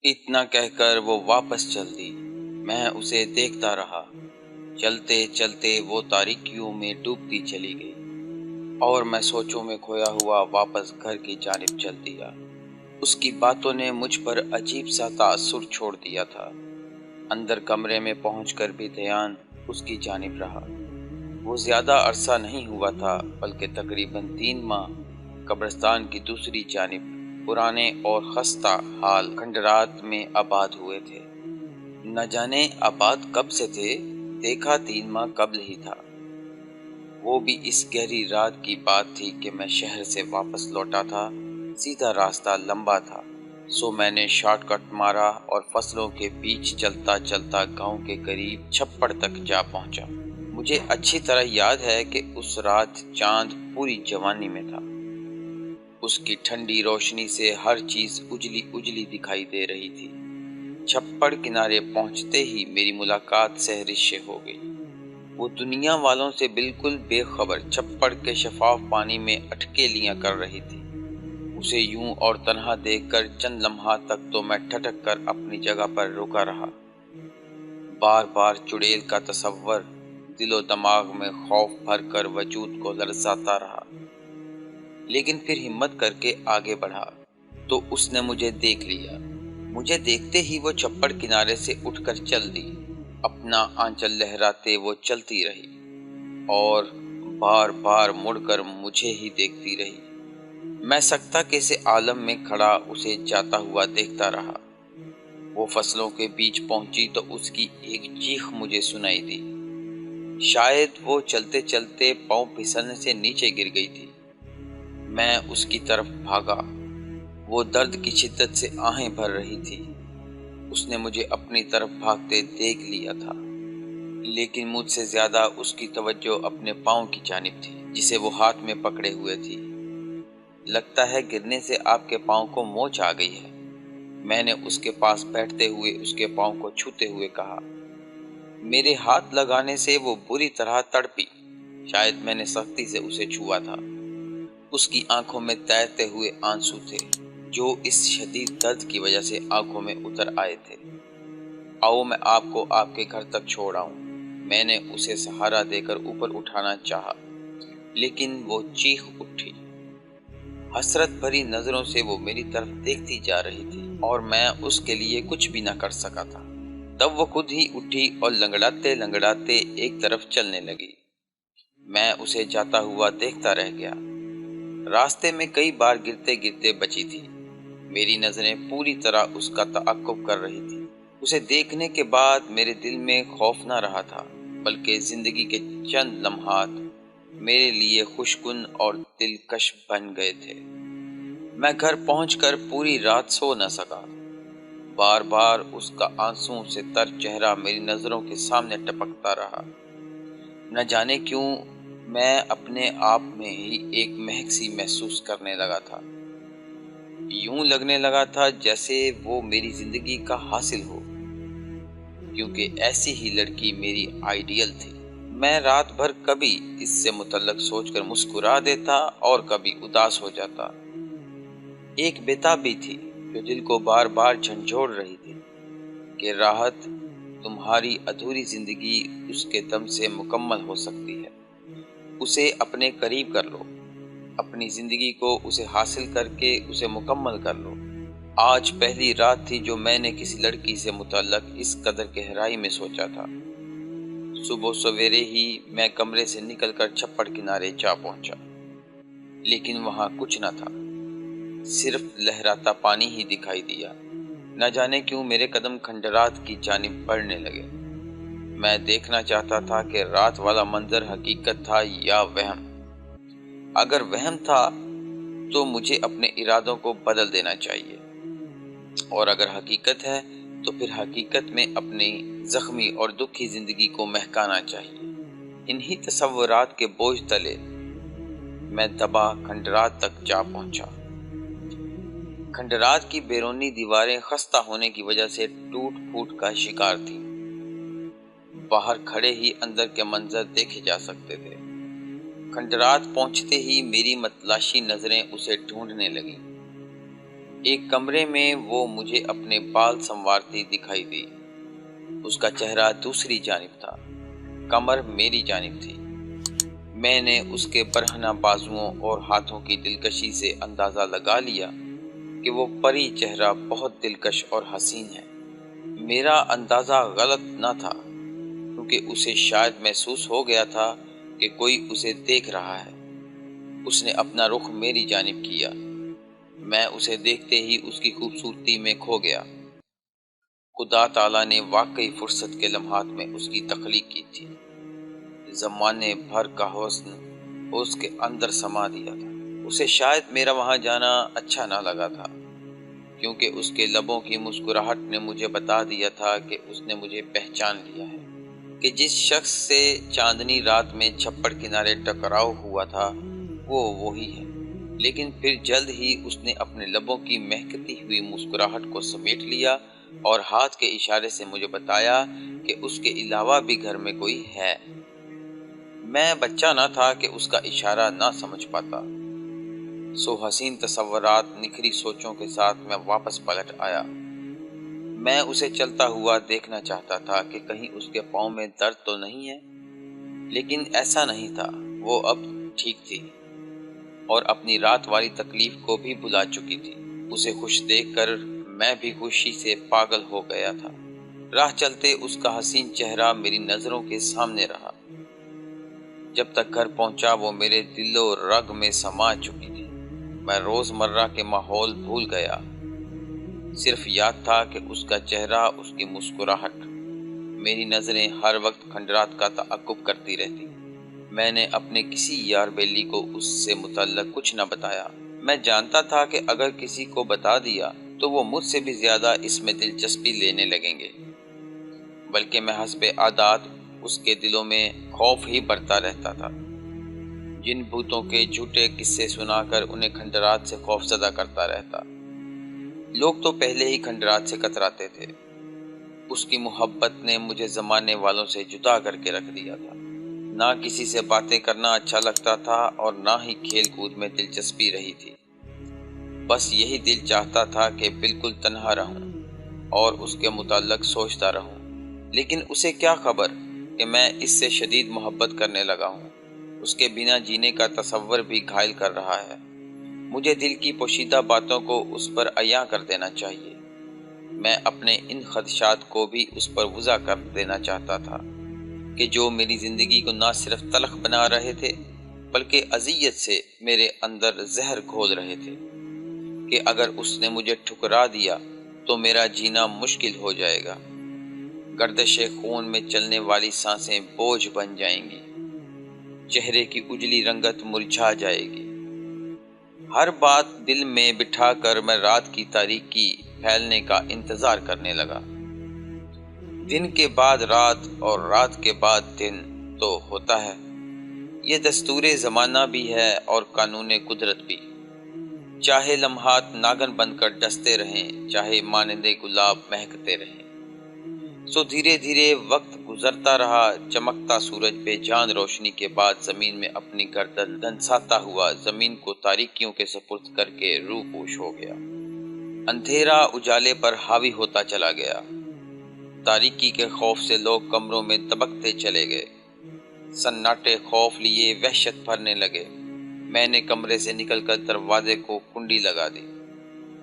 اتنا کہہ کر وہ واپس چل دی۔ میں اسے دیکھتا رہا۔ چلتے چلتے وہ تاریکیوں میں ڈوبتی چلی گئی اور میں سوچوں میں کھویا ہوا واپس گھر کی جانب چل دیا۔ اس کی باتوں نے مجھ پر عجیب سا تاثر چھوڑ دیا تھا۔ اندر کمرے میں پہنچ کر بھی دھیان اس کی جانب رہا۔ وہ زیادہ عرصہ نہیں ہوا تھا بلکہ تقریباً 3 ماہ قبرستان کی دوسری جانب پرانے اور خستہ حال کھنڈرات میں آباد ہوئے تھے۔ نہ جانے آباد کب سے تھے، دیکھا 3 ماہ قبل ہی تھا۔ وہ بھی اس گہری رات کی بات تھی کہ میں شہر سے واپس لوٹا تھا۔ سیدھا راستہ لمبا تھا، سو میں نے شارٹ کٹ مارا اور فصلوں کے بیچ چلتا چلتا گاؤں کے قریب چھپڑ تک جا پہنچا۔ مجھے اچھی طرح یاد ہے کہ اس رات چاند پوری جوانی میں تھا۔ اس کی ٹھنڈی روشنی سے ہر چیز اجلی اجلی دکھائی دے رہی تھی۔ چھپڑ کنارے پہنچتے ہی میری ملاقات سحرش سے ہو گئی۔ وہ دنیا والوں سے بالکل بے خبر چھپڑ کے شفاف پانی میں اٹکیلیاں کر رہی تھی۔ اسے یوں اور تنہا دیکھ کر چند لمحات تک تو میں ٹھٹک کر اپنی جگہ پر رکا رہا۔ بار بار چڑیل کا تصور دل و دماغ میں خوف بھر کر وجود کو لرزاتا رہا، لیکن پھر ہمت کر کے آگے بڑھا تو اس نے مجھے دیکھ لیا۔ مجھے دیکھتے ہی وہ چھپڑ کنارے سے اٹھ کر چل دی۔ اپنا آنچل لہراتے وہ چلتی رہی اور بار بار مڑ کر مجھے ہی دیکھتی رہی۔ میں سکتہ کیسے عالم میں کھڑا اسے جاتا ہوا دیکھتا رہا۔ وہ فصلوں کے بیچ پہنچی تو اس کی ایک چیخ مجھے سنائی دی۔ شاید وہ چلتے چلتے پاؤں پھسلنے سے نیچے گر گئی تھی۔ میں اس کی طرف بھاگا۔ وہ درد کی شدت سے آہیں بھر رہی تھی۔ اس نے مجھے اپنی طرف بھاگتے دیکھ لیا تھا، لیکن مجھ سے زیادہ اس کی توجہ اپنے پاؤں کی جانب تھی جسے وہ ہاتھ میں پکڑے ہوئے تھی۔ لگتا ہے گرنے سے آپ کے پاؤں کو موچ آ گئی ہے، میں نے اس کے پاس بیٹھتے ہوئے اس کے پاؤں کو چھوتے ہوئے کہا۔ میرے ہاتھ لگانے سے وہ بری طرح تڑپی، شاید میں نے سختی سے اسے چھوا تھا۔ اس کی آنکھوں میں تیرتے ہوئے آنسو تھے جو اس شدید درد کی وجہ سے آنکھوں میں اتر آئے تھے۔ آؤ میں آپ کو آپ کے گھر تک چھوڑ آؤں، میں نے اسے سہارا دے کر اوپر اٹھانا چاہا، لیکن وہ چیخ اٹھی۔ حسرت بھری نظروں سے وہ میری طرف دیکھتی جا رہی تھی اور میں اس کے لیے کچھ بھی نہ کر سکا تھا۔ تب وہ خود ہی اٹھی اور لنگڑاتے لنگڑاتے ایک طرف چلنے لگی۔ میں اسے جاتا ہوا دیکھتا رہ گیا۔ راستے میں کئی بار گرتے گرتے بچی تھی۔ میری نظریں پوری طرح اس کا تعاقب کر رہی تھی۔ اسے دیکھنے کے بعد میرے دل میں خوف نہ رہا تھا، بلکہ زندگی کے چند لمحات میرے لیے خوشکن اور دلکش بن گئے تھے۔ میں گھر پہنچ کر پوری رات سو نہ سکا۔ بار بار اس کا آنسوں سے تر چہرہ میری نظروں کے سامنے ٹپکتا رہا۔ نہ جانے کیوں میں اپنے آپ میں ہی ایک مہک سی محسوس کرنے لگا تھا۔ یوں لگنے لگا تھا جیسے وہ میری زندگی کا حاصل ہو، کیونکہ ایسی ہی لڑکی میری آئیڈیل تھی۔ میں رات بھر کبھی اس سے متعلق سوچ کر مسکرا دیتا اور کبھی اداس ہو جاتا۔ ایک بےتابی تھی جو دل کو بار بار جھنجھوڑ رہی تھی کہ راحت تمہاری ادھوری زندگی اس کے دم سے مکمل ہو سکتی ہے۔ اسے اپنے قریب کر لو، اپنی زندگی کو اسے حاصل کر کے اسے مکمل کر لو۔ آج پہلی رات تھی جو میں نے کسی لڑکی سے متعلق اس قدر گہرائی میں سوچا تھا۔ صبح سویرے ہی میں کمرے سے نکل کر چھپڑ کنارے جا پہنچا، لیکن وہاں کچھ نہ تھا، صرف لہراتا پانی ہی دکھائی دیا۔ نہ جانے کیوں میرے قدم کھنڈرات کی جانب بڑھنے لگے۔ میں دیکھنا چاہتا تھا کہ رات والا منظر حقیقت تھا یا وہم۔ اگر وہم تھا تو مجھے اپنے ارادوں کو بدل دینا چاہیے، اور اگر حقیقت ہے تو پھر حقیقت میں اپنی زخمی اور دکھی زندگی کو مہکانا چاہیے۔ انہی تصورات کے بوجھ تلے میں دبا کھنڈرات تک جا پہنچا۔ کھنڈرات کی بیرونی دیواریں خستہ ہونے کی وجہ سے ٹوٹ پھوٹ کا شکار تھیں۔ باہر کھڑے ہی اندر کے منظر دیکھے جا سکتے تھے۔ کھنڈرات پہنچتے ہی میری متلاشی نظریں اسے ڈھونڈنے لگیں۔ ایک کمرے میں وہ مجھے اپنے بال سنوارتی دکھائی دی۔ اس کا چہرہ دوسری جانب تھا، کمر میری جانب تھی۔ میں نے اس کے برہنہ بازوؤں اور ہاتھوں کی دلکشی سے اندازہ لگا لیا کہ وہ پری چہرہ بہت دلکش اور حسین ہے۔ میرا اندازہ غلط نہ تھا، کیونکہ اسے شاید محسوس ہو گیا تھا کہ کوئی اسے دیکھ رہا ہے۔ اس نے اپنا رخ میری جانب کیا۔ میں اسے دیکھتے ہی اس کی خوبصورتی میں کھو گیا۔ خدا تعالیٰ نے واقعی فرصت کے لمحات میں اس کی تخلیق کی تھی۔ زمانے بھر کا حسن اس کے اندر سما دیا تھا۔ اسے شاید میرا وہاں جانا اچھا نہ لگا تھا، کیونکہ اس کے لبوں کی مسکراہٹ نے مجھے بتا دیا تھا کہ اس نے مجھے پہچان لیا ہے، کہ جس شخص سے چاندنی رات میں چھپڑ کنارے ٹکراؤ ہوا تھا وہ وہی ہے۔ لیکن پھر جلد ہی اس نے اپنے لبوں کی مہکتی ہوئی مسکراہٹ کو سمیٹ لیا اور ہاتھ کے اشارے سے مجھے بتایا کہ اس کے علاوہ بھی گھر میں کوئی ہے۔ میں بچہ نہ تھا کہ اس کا اشارہ نہ سمجھ پاتا۔ سو حسین تصورات، نکھری سوچوں کے ساتھ میں واپس پلٹ آیا۔ میں اسے چلتا ہوا دیکھنا چاہتا تھا کہ کہیں اس کے پاؤں میں درد تو نہیں ہے، لیکن ایسا نہیں تھا۔ وہ اب ٹھیک تھی اور اپنی رات والی تکلیف کو بھی بھلا چکی تھی۔ اسے خوش دیکھ کر میں بھی خوشی سے پاگل ہو گیا تھا۔ راہ چلتے اس کا حسین چہرہ میری نظروں کے سامنے رہا۔ جب تک گھر پہنچا وہ میرے دل و رگ میں سما چکی تھی۔ میں روز مرہ کے ماحول بھول گیا، صرف یاد تھا کہ اس کا چہرہ، اس کی مسکراہٹ۔ میری نظریں ہر وقت کھنڈرات کا تعاقب کرتی رہتی۔ میں نے اپنے کسی یار بیلی کو اس سے متعلق کچھ نہ بتایا۔ میں جانتا تھا کہ اگر کسی کو بتا دیا تو وہ مجھ سے بھی زیادہ اس میں دلچسپی لینے لگیں گے، بلکہ میں حسب عادات اس کے دلوں میں خوف ہی بڑھتا رہتا تھا۔ جن بھوتوں کے جھوٹے قصے سنا کر انہیں کھنڈرات سے خوف زدہ کرتا رہتا۔ لوگ تو پہلے ہی کھنڈرات سے کتراتے تھے۔ اس کی محبت نے مجھے زمانے والوں سے جدا کر کے رکھ دیا تھا۔ نہ کسی سے باتیں کرنا اچھا لگتا تھا اور نہ ہی کھیل کود میں دلچسپی رہی تھی۔ بس یہی دل چاہتا تھا کہ بالکل تنہا رہوں اور اس کے متعلق سوچتا رہوں۔ لیکن اسے کیا خبر کہ میں اس سے شدید محبت کرنے لگا ہوں۔ اس کے بنا جینے کا تصور بھی گھائل کر رہا ہے۔ مجھے دل کی پوشیدہ باتوں کو اس پر عیاں کر دینا چاہیے۔ میں اپنے ان خدشات کو بھی اس پر وضع کر دینا چاہتا تھا کہ جو میری زندگی کو نہ صرف تلخ بنا رہے تھے بلکہ اذیت سے میرے اندر زہر گھول رہے تھے، کہ اگر اس نے مجھے ٹھکرا دیا تو میرا جینا مشکل ہو جائے گا۔ گردش خون میں چلنے والی سانسیں بوجھ بن جائیں گی، چہرے کی اجلی رنگت مرجھا جائے گی۔ ہر بات دل میں بٹھا کر میں رات کی تاریکی پھیلنے کا انتظار کرنے لگا۔ دن کے بعد رات اور رات کے بعد دن تو ہوتا ہے، یہ دستور زمانہ بھی ہے اور قانون قدرت بھی۔ چاہے لمحات ناگن بن کر ڈستے رہیں، چاہے مانند گلاب مہکتے رہیں۔ سو دھیرے دھیرے وقت گزرتا رہا۔ چمکتا سورج بے جان روشنی کے بعد زمین میں اپنی گردن دنساتا ہوا زمین کو تاریکیوں کے سپرد کر کے روح پوش ہو گیا۔ اندھیرا اجالے پر حاوی ہوتا چلا گیا۔ تاریکی کے خوف سے لوگ کمروں میں دبکتے چلے گئے۔ سناٹے خوف لیے وحشت بھرنے لگے۔ میں نے کمرے سے نکل کر دروازے کو کنڈی لگا دی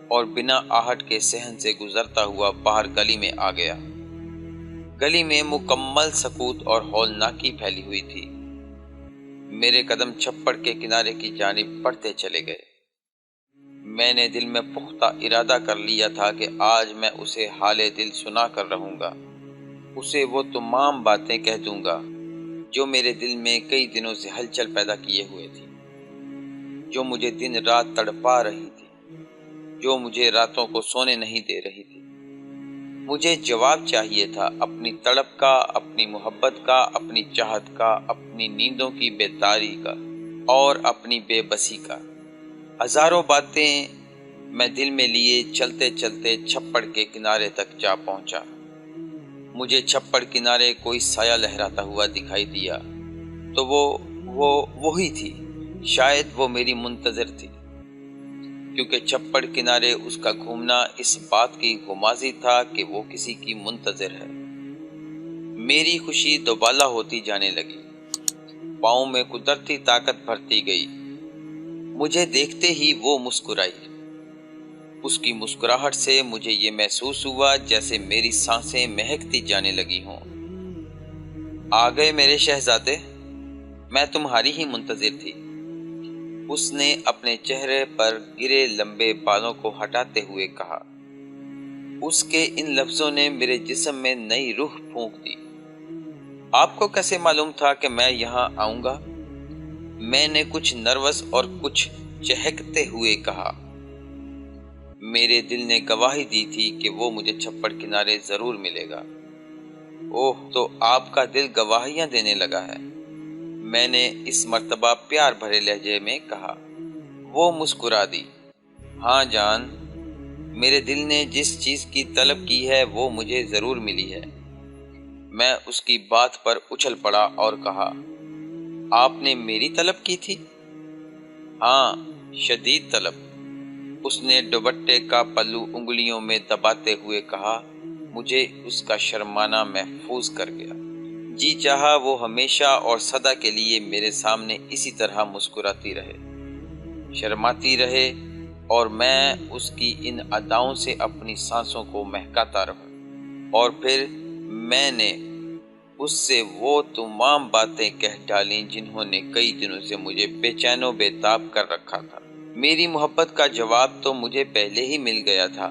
اور بنا آہٹ کے صحن سے گزرتا ہوا باہر گلی میں آ گیا۔ گلی میں مکمل سکوت اور ہولناکی پھیلی ہوئی تھی۔ میرے قدم چھپڑ کے کنارے کی جانب بڑھتے چلے گئے۔ میں نے دل میں پختہ ارادہ کر لیا تھا کہ آج میں اسے حال دل سنا کر رہوں گا۔ اسے وہ تمام باتیں کہہ دوں گا جو میرے دل میں کئی دنوں سے ہلچل پیدا کیے ہوئے تھی، جو مجھے دن رات تڑپا رہی تھی، جو مجھے راتوں کو سونے نہیں دے رہی تھی۔ مجھے جواب چاہیے تھا اپنی تڑپ کا، اپنی محبت کا، اپنی چاہت کا، اپنی نیندوں کی بیداری کا اور اپنی بے بسی کا۔ ہزاروں باتیں میں دل میں لیے چلتے چلتے چھپڑ کے کنارے تک جا پہنچا۔ مجھے چھپڑ کنارے کوئی سایہ لہراتا ہوا دکھائی دیا تو وہی تھی، شاید وہ میری منتظر تھی۔ کیونکہ چھپڑ کنارے اس کا گھومنا اس بات کی گمازی تھا کہ وہ کسی کی منتظر ہے۔ میری خوشی دوبالا ہوتی جانے لگی، پاؤں میں قدرتی طاقت بھرتی گئی۔ مجھے دیکھتے ہی وہ مسکرائی۔ اس کی مسکراہٹ سے مجھے یہ محسوس ہوا جیسے میری سانسیں مہکتی جانے لگی ہوں۔ آ گئے میرے شہزادے، میں تمہاری ہی منتظر تھی۔ اس نے اپنے چہرے پر گرے لمبے بالوں کو ہٹاتے ہوئے کہا۔ اس کے ان لفظوں نے میرے جسم میں نئی روح پھونک دی۔ آپ کو کیسے معلوم تھا کہ میں یہاں آؤں گا؟ میں نے کچھ نروس اور کچھ چہکتے ہوئے کہا۔ میرے دل نے گواہی دی تھی کہ وہ مجھے چھپڑ کنارے ضرور ملے گا۔ اوہ، تو آپ کا دل گواہیاں دینے لگا ہے، میں نے اس مرتبہ پیار بھرے لہجے میں کہا۔ وہ مسکرا دی۔ ہاں جان، میرے دل نے جس چیز کی طلب کی ہے وہ مجھے ضرور ملی ہے۔ میں اس کی بات پر اچھل پڑا اور کہا، آپ نے میری طلب کی تھی؟ ہاں، شدید طلب۔ اس نے دوپٹے کا پلو انگلیوں میں دباتے ہوئے کہا۔ مجھے اس کا شرمانا محفوظ کر گیا۔ جی چاہا وہ ہمیشہ اور سدا کے لیے میرے سامنے اسی طرح مسکراتی رہے، شرماتی رہے، اور میں اس کی ان اداؤں سے اپنی سانسوں کو مہکاتا رہوں۔ اور پھر میں نے اس سے وہ تمام باتیں کہہ ڈالیں جنہوں نے کئی دنوں سے مجھے بے چین و بے تاب کر رکھا تھا۔ میری محبت کا جواب تو مجھے پہلے ہی مل گیا تھا،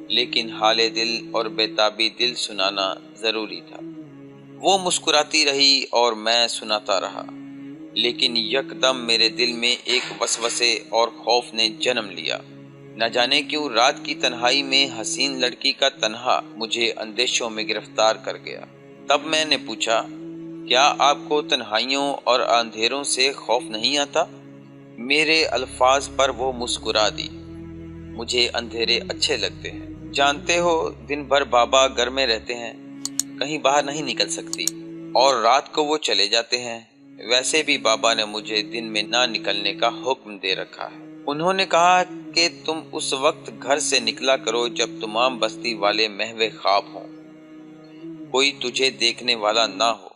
لیکن حال دل اور بے تابی دل سنانا ضروری تھا۔ وہ مسکراتی رہی اور میں سناتا رہا، لیکن یکدم میرے دل میں ایک وسوسے اور خوف نے جنم لیا۔ نہ جانے کیوں رات کی تنہائی میں حسین لڑکی کا تنہا مجھے اندیشوں میں گرفتار کر گیا۔ تب میں نے پوچھا، کیا آپ کو تنہائیوں اور اندھیروں سے خوف نہیں آتا؟ میرے الفاظ پر وہ مسکرا دی۔ مجھے اندھیرے اچھے لگتے ہیں، جانتے ہو دن بھر بابا گھر میں رہتے ہیں، کہیں باہر نہیں نکل سکتی، اور رات کو وہ چلے جاتے ہیں۔ ویسے بھی بابا نے مجھے دن میں نہ نکلنے کا حکم دے رکھا ہے۔ انہوں نے کہا کہ تم اس وقت گھر سے نکلا کرو جب تمام بستی والے محو خواب ہوں، کوئی تجھے دیکھنے والا نہ ہو۔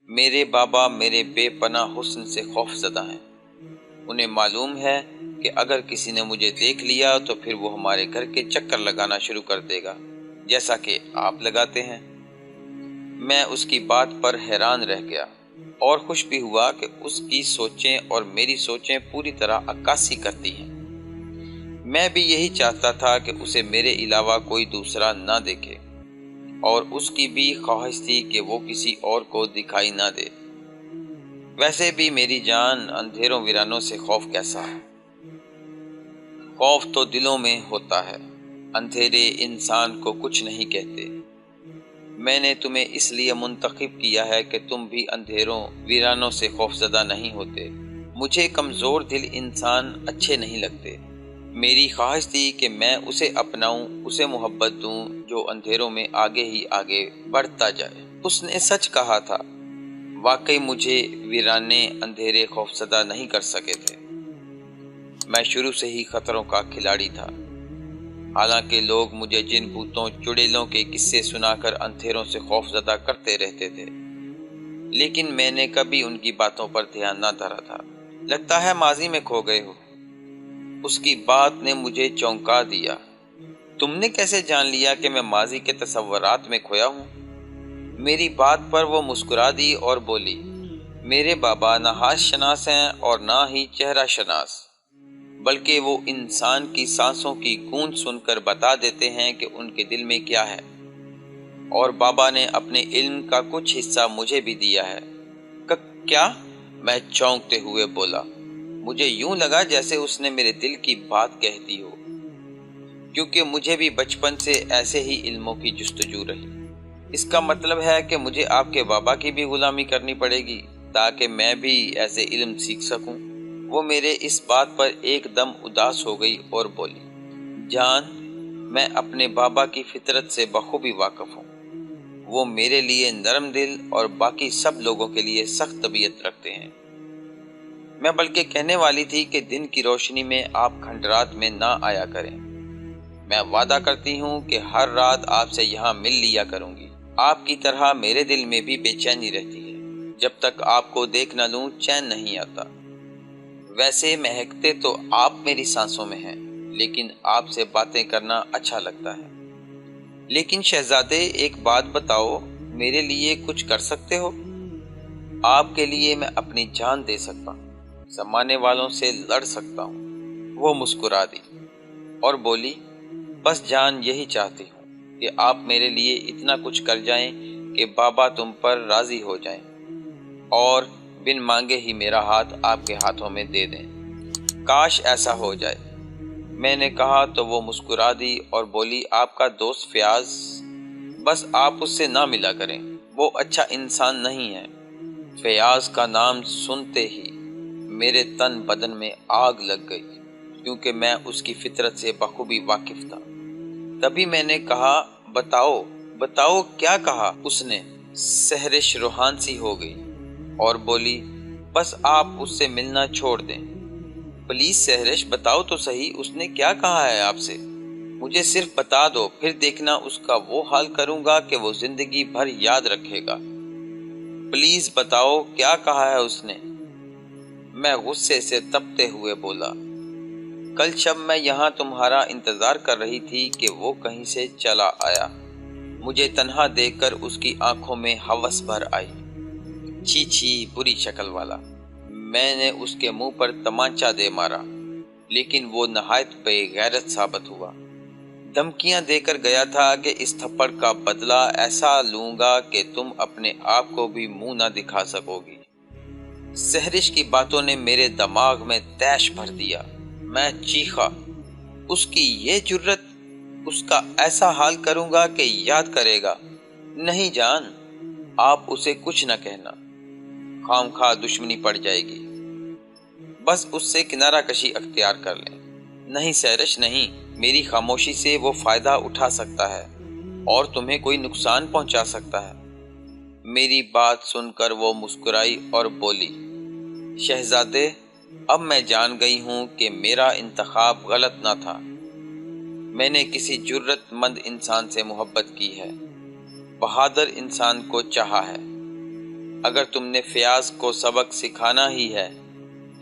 میرے بابا میرے بے پناہ حسن سے خوف زدہ ہیں۔ انہیں معلوم ہے کہ اگر کسی نے مجھے دیکھ لیا تو پھر وہ ہمارے گھر کے چکر لگانا شروع کر دے گا، جیسا کہ آپ لگاتے ہیں۔ میں اس کی بات پر حیران رہ گیا اور خوش بھی ہوا کہ اس کی سوچیں اور میری سوچیں پوری طرح عکاسی کرتی ہیں۔ میں بھی یہی چاہتا تھا کہ اسے میرے علاوہ کوئی دوسرا نہ دیکھے، اور اس کی بھی خواہش تھی کہ وہ کسی اور کو دکھائی نہ دے۔ ویسے بھی میری جان، اندھیروں ویرانوں سے خوف کیسا ہے؟ خوف تو دلوں میں ہوتا ہے، اندھیرے انسان کو کچھ نہیں کہتے۔ میں نے تمہیں اس لیے منتخب کیا ہے کہ تم بھی اندھیروں ویرانوں سے خوف زدہ نہیں ہوتے۔ مجھے کمزور دل انسان اچھے نہیں لگتے۔ میری خواہش تھی کہ میں اسے اپناؤں، اسے محبت دوں جو اندھیروں میں آگے ہی آگے بڑھتا جائے۔ اس نے سچ کہا تھا، واقعی مجھے ویرانے اندھیرے خوفزدہ نہیں کر سکے تھے۔ میں شروع سے ہی خطروں کا کھلاڑی تھا، حالانکہ لوگ مجھے جن بھوتوں چڑیلوں کے قصے سنا کر اندھیروں سے خوف زدہ کرتے رہتے تھے، لیکن میں نے کبھی ان کی باتوں پر دھیان نہ دھرا تھا۔ لگتا ہے ماضی میں کھو گئے ہو۔ اس کی بات نے مجھے چونکا دیا۔ تم نے کیسے جان لیا کہ میں ماضی کے تصورات میں کھویا ہوں؟ میری بات پر وہ مسکرا دی اور بولی، میرے بابا نہ ہاتھ شناس ہیں اور نہ ہی چہرہ شناس، بلکہ وہ انسان کی سانسوں کی گونج سن کر بتا دیتے ہیں کہ ان کے دل میں کیا ہے، اور بابا نے اپنے علم کا کچھ حصہ مجھے بھی دیا ہے۔ کیا؟ میں چونکتے ہوئے بولا۔ مجھے یوں لگا جیسے اس نے میرے دل کی بات کہہ دی ہو، کیونکہ مجھے بھی بچپن سے ایسے ہی علموں کی جستجو رہی۔ اس کا مطلب ہے کہ مجھے آپ کے بابا کی بھی غلامی کرنی پڑے گی تاکہ میں بھی ایسے علم سیکھ سکوں۔ وہ میرے اس بات پر ایک دم اداس ہو گئی اور بولی، جان، میں اپنے بابا کی فطرت سے بخوبی واقف ہوں۔ وہ میرے لیے نرم دل اور باقی سب لوگوں کے لیے سخت طبیعت رکھتے ہیں۔ میں بلکہ کہنے والی تھی کہ دن کی روشنی میں آپ کھنڈرات میں نہ آیا کریں۔ میں وعدہ کرتی ہوں کہ ہر رات آپ سے یہاں مل لیا کروں گی۔ آپ کی طرح میرے دل میں بھی بے چینی رہتی ہے۔ جب تک آپ کو دیکھ نہ لوں چین نہیں آتا۔ ویسے مہکتے تو آپ میری سانسوں میں ہیں، لیکن آپ سے باتیں کرنا اچھا لگتا ہے۔ لیکن شہزادے ایک بات بتاؤ، میرے لیے کچھ کر سکتے ہو؟ آپ کے لیے میں اپنی جان دے سکتا ہوں، زمانے والوں سے لڑ سکتا ہوں۔ وہ مسکرا دی اور بولی، بس جان یہی چاہتی ہوں کہ آپ میرے لیے اتنا کچھ کر جائیں کہ بابا تم پر راضی ہو جائیں اور بن مانگے ہی میرا ہاتھ آپ کے ہاتھوں میں دے دیں۔ کاش ایسا ہو جائے۔ میں نے کہا تو وہ مسکرا دی اور بولی، آپ کا دوست فیاض، بس آپ اس سے نہ ملا کریں، وہ اچھا انسان نہیں ہے۔ فیاض کا نام سنتے ہی میرے تن بدن میں آگ لگ گئی، کیونکہ میں اس کی فطرت سے بخوبی واقف تھا۔ تبھی میں نے کہا، بتاؤ کیا کہا اس نے؟ سہرش روحان سی ہو گئی اور بولی، بس آپ اس سے ملنا چھوڑ دیں۔ پلیز سہرش بتاؤ تو صحیح، اس نے کیا کہا ہے آپ سے؟ مجھے صرف بتا دو، پھر دیکھنا اس کا وہ حال کروں گا کہ وہ زندگی بھر یاد رکھے گا۔ پلیز بتاؤ کیا کہا ہے اس نے؟ میں غصے سے تپتے ہوئے بولا، کل شب میں یہاں تمہارا انتظار کر رہی تھی کہ وہ کہیں سے چلا آیا۔ مجھے تنہا دیکھ کر اس کی آنکھوں میں ہوس بھر آئی۔ چھی چھی، بری شکل والا۔ میں نے اس کے منہ پر تمانچہ دے مارا، لیکن وہ نہایت بے غیرت ثابت ہوا۔ دھمکیاں دے کر گیا تھا کہ اس تھپڑ کا بدلہ ایسا لوں گا کہ تم اپنے آپ کو بھی منہ نہ دکھا سکو گی۔ سہرش کی باتوں نے میرے دماغ میں طیش بھر دیا۔ میں چیخا، اس کی یہ جرت، اس کا ایسا حال کروں گا کہ یاد کرے گا۔ نہیں جان، آپ اسے کچھ نہ کہنا، خام خواہ دشمنی پڑ جائے گی۔ بس اس سے کنارہ کشی اختیار کر لیں۔ نہیں سہرش نہیں، میری خاموشی سے وہ فائدہ اٹھا سکتا ہے اور تمہیں کوئی نقصان پہنچا سکتا ہے۔ میری بات سن کر وہ مسکرائی اور بولی، شہزادے، اب میں جان گئی ہوں کہ میرا انتخاب غلط نہ تھا۔ میں نے کسی جرت مند انسان سے محبت کی ہے، بہادر انسان کو چاہا ہے۔ اگر تم نے فیاض کو سبق سکھانا ہی ہے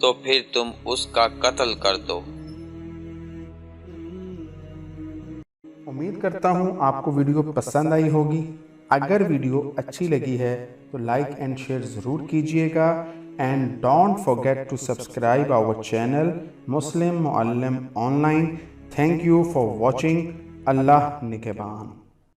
تو پھر تم اس کا قتل کر دو۔ امید کرتا ہوں آپ کو ویڈیو پسند آئی ہوگی۔ اگر ویڈیو اچھی لگی ہے تو لائک اینڈ شیئر ضرور کیجئے گا، and don't forget to subscribe our channel Muslim Muallim online. Thank you for watching. اللہ نگہبان۔